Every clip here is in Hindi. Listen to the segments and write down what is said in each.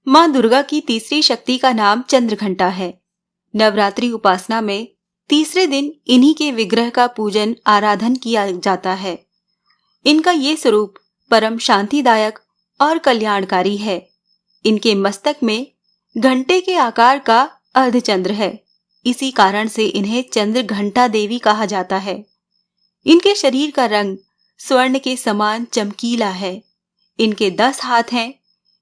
माँ दुर्गा की तीसरी शक्ति का नाम चंद्रघंटा है। नवरात्रि उपासना में तीसरे दिन इन्हीं के विग्रह का पूजन आराधन किया जाता है। इनका ये स्वरूप परम शांतिदायक और कल्याणकारी है। इनके मस्तक में घंटे के आकार का अर्धचंद्र है। इसी कारण से इन्हें चंद्र घंटा देवी कहा जाता है। इनके शरीर का रंग स्वर्ण के समान चमकीला है। इनके 10 हाथ हैं।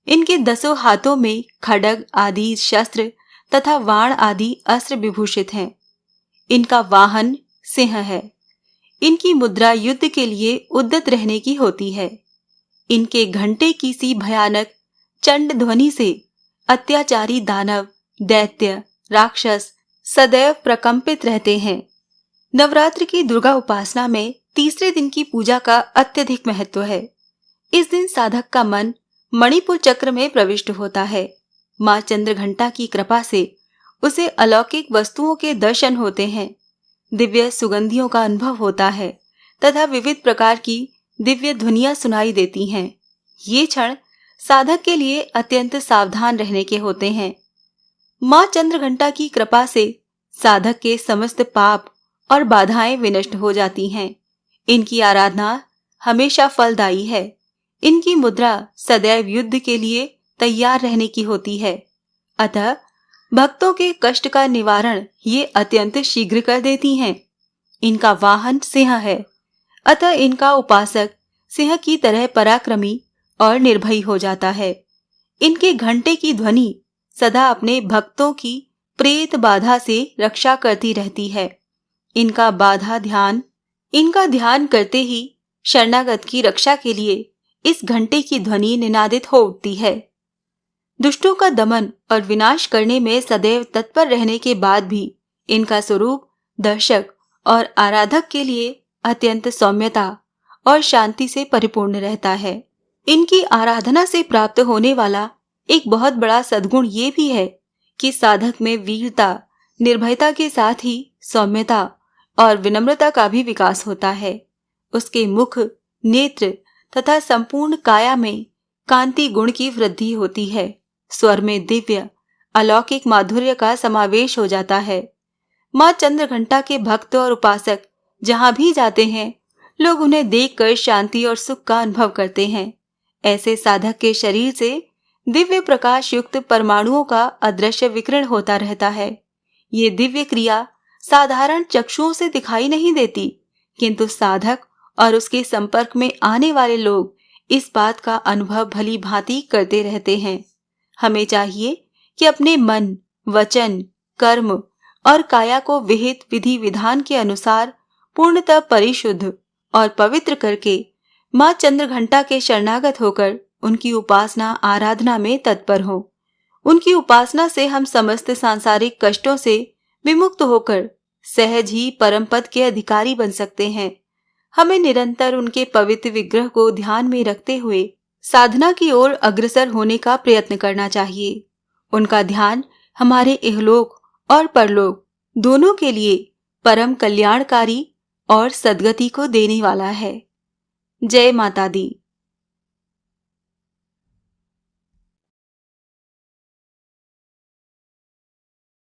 इनके 10 हाथों में खड्ग आदि शस्त्र तथा वाण आदि अस्त्र विभूषित हैं। इनका वाहन सिंह है। इनकी मुद्रा युद्ध के लिए उद्यत रहने की होती है। इनके घंटे की सी भयानक चंड ध्वनि से अत्याचारी दानव, दैत्य, राक्षस सदैव प्रकंपित रहते हैं। नवरात्र की दुर्गा उपासना में तीसरे दिन की पूजा का अत्यधिक महत्व है। इस दिन साधक का मन मणिपुर चक्र में प्रविष्ट होता है। माँ चंद्रघंटा की कृपा से उसे अलौकिक वस्तुओं के दर्शन होते हैं, दिव्य सुगंधियों का अनुभव होता है तथा विविध प्रकार की दिव्य ध्वनियां सुनाई देती हैं। ये क्षण साधक के लिए अत्यंत सावधान रहने के होते हैं। माँ चंद्रघंटा की कृपा से साधक के समस्त पाप और बाधाएं विनष्ट हो जाती हैं। इनकी आराधना हमेशा फलदायी है। इनकी मुद्रा सदैव युद्ध के लिए तैयार रहने की होती है। अतः भक्तों के कष्ट का निवारण ये अत्यंत शीघ्र कर देती हैं। इनका वाहन सिंह है। अतः इनका उपासक सिंह की तरह पराक्रमी और निर्भयी हो जाता है। इनके घंटे की ध्वनि सदा अपने भक्तों की प्रेत बाधा से रक्षा करती रहती है। इनका ध्यान करते ही शरणागत की रक्षा के लिए इस घंटे की ध्वनि निनादित हो उठती है। दुष्टों का दमन और विनाश करने में सदैव तत्पर रहने के बाद भी इनका स्वरूप दर्शक और आराधक के लिए अत्यंत सौम्यता और शांति से परिपूर्ण रहता है। इनकी आराधना से प्राप्त होने वाला एक बहुत बड़ा सद्गुण ये भी है कि साधक में वीरता, निर्भयता के साथ ही सौम्यता और विनम्रता का भी विकास होता है। उसके मुख, नेत्र तथा संपूर्ण काया में कांति गुण की वृद्धि होती है। स्वर में दिव्य अलौकिक माधुर्य का समावेश हो जाता है। माँ चंद्रघंटा के भक्त और उपासक जहाँ भी जाते हैं, लोग उन्हें देखकर शांति और सुख का अनुभव करते हैं। ऐसे साधक के शरीर से दिव्य प्रकाश युक्त परमाणुओं का अदृश्य विकिरण होता रहता है। ये दिव्य क्रिया साधारण चक्षुओं से दिखाई नहीं देती, किंतु साधक और उसके संपर्क में आने वाले लोग इस बात का अनुभव भली भांति करते रहते हैं। हमें चाहिए कि अपने मन, वचन, कर्म और काया को विहित विधि विधान के अनुसार पूर्णतः परिशुद्ध और पवित्र करके माँ चंद्रघंटा के शरणागत होकर उनकी उपासना आराधना में तत्पर हो। उनकी उपासना से हम समस्त सांसारिक कष्टों से विमुक्त होकर सहज ही परम पद के अधिकारी बन सकते हैं। हमें निरंतर उनके पवित्र विग्रह को ध्यान में रखते हुए साधना की ओर अग्रसर होने का प्रयत्न करना चाहिए। उनका ध्यान हमारे इहलोक और परलोक दोनों के लिए परम कल्याणकारी और सद्गति को देने वाला है। जय माता दी।